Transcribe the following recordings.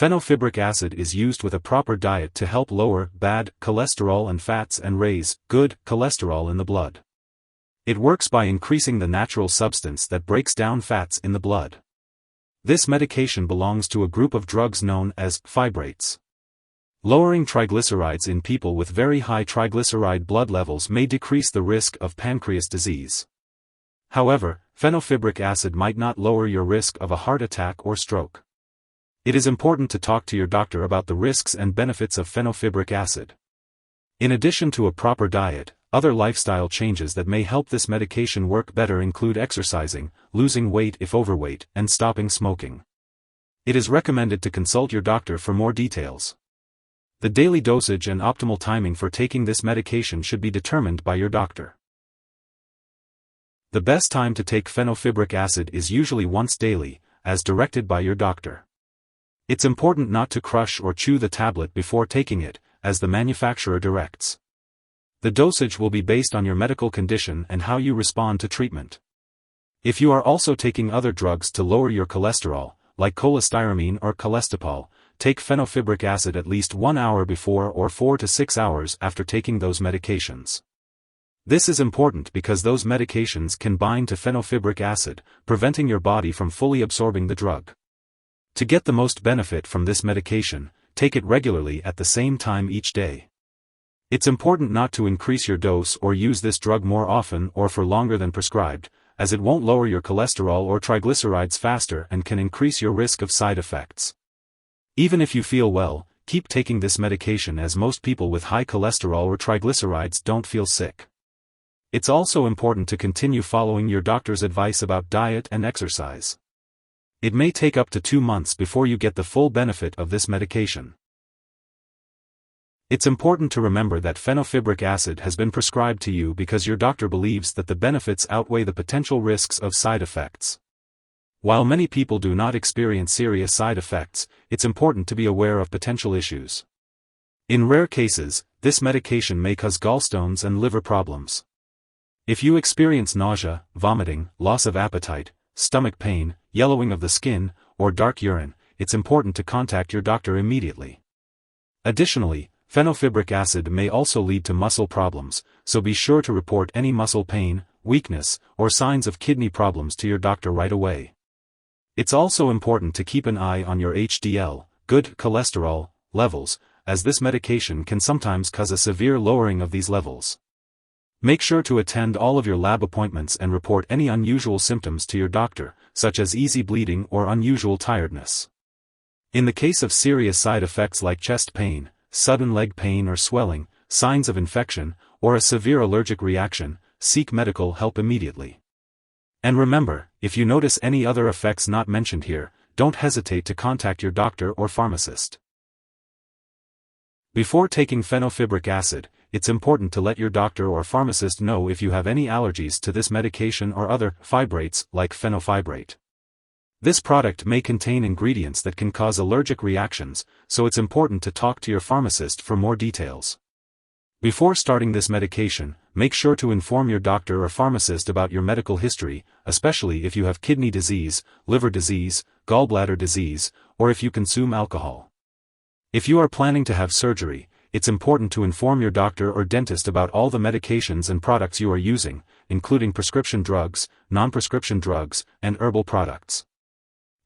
Fenofibric acid is used with a proper diet to help lower bad cholesterol and fats and raise good cholesterol in the blood. It works by increasing the natural substance that breaks down fats in the blood. This medication belongs to a group of drugs known as fibrates. Lowering triglycerides in people with very high triglyceride blood levels may decrease the risk of pancreas disease. However, fenofibric acid might not lower your risk of a heart attack or stroke. It is important to talk to your doctor about the risks and benefits of fenofibric acid. In addition to a proper diet, other lifestyle changes that may help this medication work better include exercising, losing weight if overweight, and stopping smoking. It is recommended to consult your doctor for more details. The daily dosage and optimal timing for taking this medication should be determined by your doctor. The best time to take fenofibric acid is usually once daily, as directed by your doctor. It's important not to crush or chew the tablet before taking it, as the manufacturer directs. The dosage will be based on your medical condition and how you respond to treatment. If you are also taking other drugs to lower your cholesterol, like cholestyramine or cholestyramine, take fenofibric acid at least 1 hour before or 4 to 6 hours after taking those medications. This is important because those medications can bind to fenofibric acid, preventing your body from fully absorbing the drug. To get the most benefit from this medication, take it regularly at the same time each day. It's important not to increase your dose or use this drug more often or for longer than prescribed, as it won't lower your cholesterol or triglycerides faster and can increase your risk of side effects. Even if you feel well, keep taking this medication as most people with high cholesterol or triglycerides don't feel sick. It's also important to continue following your doctor's advice about diet and exercise. It may take up to 2 months before you get the full benefit of this medication. It's important to remember that fenofibric acid has been prescribed to you because your doctor believes that the benefits outweigh the potential risks of side effects. While many people do not experience serious side effects, it's important to be aware of potential issues. In rare cases, this medication may cause gallstones and liver problems. If you experience nausea, vomiting, loss of appetite, stomach pain, yellowing of the skin, or dark urine, it's important to contact your doctor immediately. Additionally, fenofibric acid may also lead to muscle problems, so be sure to report any muscle pain, weakness, or signs of kidney problems to your doctor right away. It's also important to keep an eye on your HDL, good cholesterol, levels, as this medication can sometimes cause a severe lowering of these levels. Make sure to attend all of your lab appointments and report any unusual symptoms to your doctor, such as easy bleeding or unusual tiredness. In the case of serious side effects like chest pain, sudden leg pain or swelling, signs of infection, or a severe allergic reaction, seek medical help immediately. And remember, if you notice any other effects not mentioned here, don't hesitate to contact your doctor or pharmacist. Before taking fenofibric acid, it's important to let your doctor or pharmacist know if you have any allergies to this medication or other fibrates like fenofibrate. This product may contain ingredients that can cause allergic reactions, so it's important to talk to your pharmacist for more details. Before starting this medication, make sure to inform your doctor or pharmacist about your medical history, especially if you have kidney disease, liver disease, gallbladder disease, or if you consume alcohol. If you are planning to have surgery, it's important to inform your doctor or dentist about all the medications and products you are using, including prescription drugs, non-prescription drugs, and herbal products.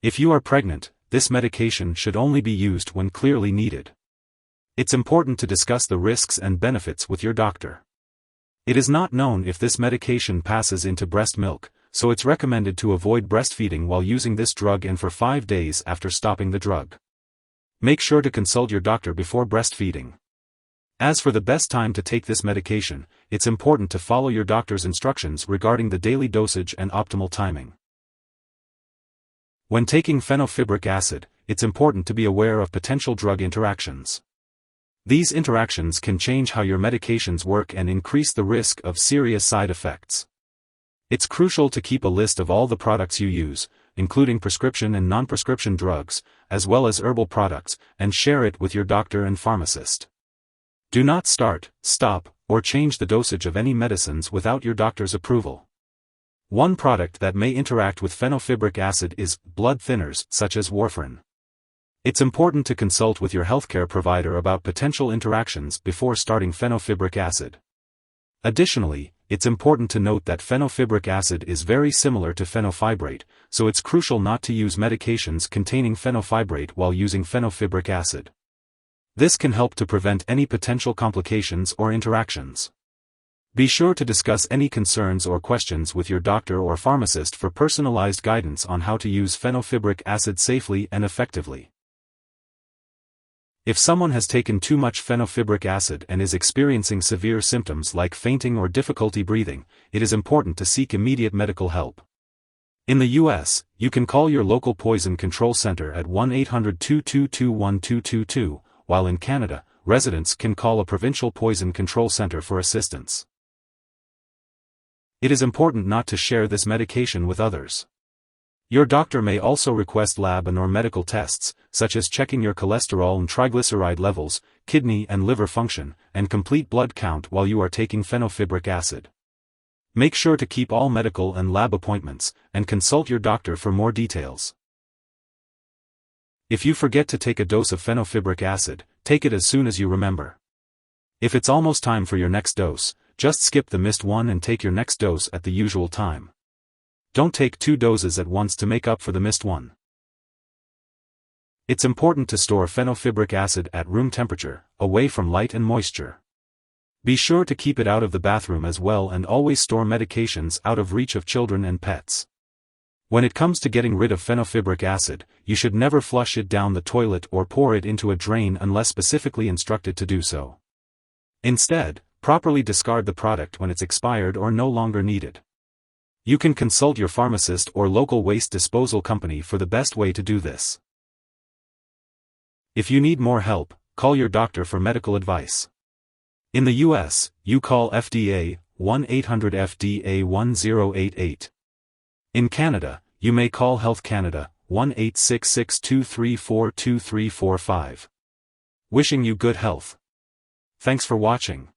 If you are pregnant, this medication should only be used when clearly needed. It's important to discuss the risks and benefits with your doctor. It is not known if this medication passes into breast milk, so it's recommended to avoid breastfeeding while using this drug and for 5 days after stopping the drug. Make sure to consult your doctor before breastfeeding. As for the best time to take this medication, it's important to follow your doctor's instructions regarding the daily dosage and optimal timing. When taking fenofibric acid, it's important to be aware of potential drug interactions. These interactions can change how your medications work and increase the risk of serious side effects. It's crucial to keep a list of all the products you use, including prescription and non-prescription drugs, as well as herbal products, and share it with your doctor and pharmacist. Do not start, stop, or change the dosage of any medicines without your doctor's approval. One product that may interact with fenofibric acid is blood thinners such as warfarin. It's important to consult with your healthcare provider about potential interactions before starting fenofibric acid. Additionally, it's important to note that fenofibric acid is very similar to fenofibrate, so it's crucial not to use medications containing fenofibrate while using fenofibric acid. This can help to prevent any potential complications or interactions. Be sure to discuss any concerns or questions with your doctor or pharmacist for personalized guidance on how to use fenofibric acid safely and effectively. If someone has taken too much fenofibric acid and is experiencing severe symptoms like fainting or difficulty breathing, it is important to seek immediate medical help. In the U.S., you can call your local poison control center at 1-800-222-1222, while in Canada, residents can call a provincial poison control center for assistance. It is important not to share this medication with others. Your doctor may also request lab and/or medical tests, such as checking your cholesterol and triglyceride levels, kidney and liver function, and complete blood count while you are taking fenofibric acid. Make sure to keep all medical and lab appointments, and consult your doctor for more details. If you forget to take a dose of fenofibric acid, take it as soon as you remember. If it's almost time for your next dose, just skip the missed one and take your next dose at the usual time. Don't take 2 doses at once to make up for the missed one. It's important to store fenofibric acid at room temperature, away from light and moisture. Be sure to keep it out of the bathroom as well, and always store medications out of reach of children and pets. When it comes to getting rid of fenofibric acid, you should never flush it down the toilet or pour it into a drain unless specifically instructed to do so. Instead, properly discard the product when it's expired or no longer needed. You can consult your pharmacist or local waste disposal company for the best way to do this. If you need more help, call your doctor for medical advice. In the US, you call FDA, 1-800-FDA-1088. In Canada, you may call Health Canada, 1-866-234-2345. Wishing you good health. Thanks for watching.